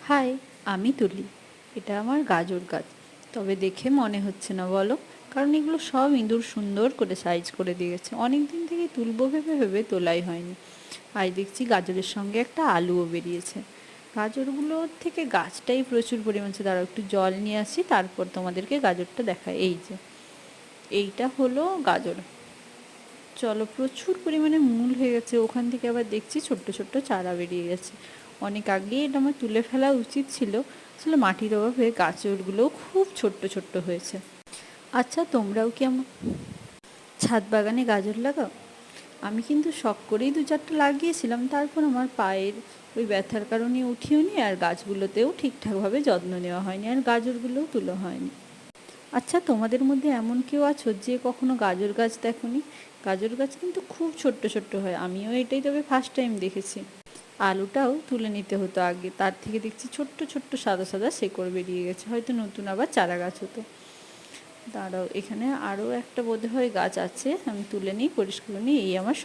High, আমি তুলি। এটা আমার গাজর গাছ। তবে দেখে মনে হচ্ছে না বলো? কারণ এগুলো সব ইঁদুর সুন্দর করে সাইজ করে দিয়েছে। অনেক দিন থেকে তুলবো ভেবে ভেবে তোলাই হয়নি। আজ দেখছি গাজরের সঙ্গে একটা আলুও বেরিয়েছে। গাজরগুলোর থেকে গাছটাই প্রচুর পরিমাণে, দাঁড়াও একটু জল নিয়ে আসি, তারপর তোমাদেরকে গাজরটা দেখায়। এই যে এইটা হলো গাজর। চলো, প্রচুর পরিমাণে মূল হয়ে গেছে। ওখান থেকে আবার দেখছি ছোট্ট ছোট্ট চারা বেরিয়ে গেছে। অনেক আগেই এটা আমার তুলে ফেলা উচিত ছিল। আসলে মাটির অভাবে গাজরগুলোও খুব ছোট্ট ছোট্ট হয়েছে। আচ্ছা, তোমরাও কি আমার ছাদ বাগানে গাজর লাগাও? আমি কিন্তু শখ করেই 2-4টা লাগিয়েছিলাম, তারপর আমার পায়ের ওই ব্যথার কারণে উঠিও নি, আর গাছগুলোতেও ঠিকঠাকভাবে যত্ন নেওয়া হয়নি, আর গাজরগুলোও তোলা হয়নি। আচ্ছা, তোমাদের মধ্যে এমন কেউ আছো যে কখনো গাজর গাছ দেখোনি? গাজর গাছ কিন্তু খুব ছোট্ট ছোট্ট হয়। আমিও এটাই তবে ফার্স্ট টাইম দেখেছি। আলুটাও তুলে নিতে হতো আগে, তার থেকে দেখছি ছোট্ট ছোট্ট সাদা সাদা শেকড় বেরিয়ে গেছে। হয়তো নতুন আবার চারা গাছ হতো। দাঁড়াও, এখানে আরও একটা বোধহয় গাছ আছে, আমি তুলে নিই, পরিষ্কার নিই। এই আমার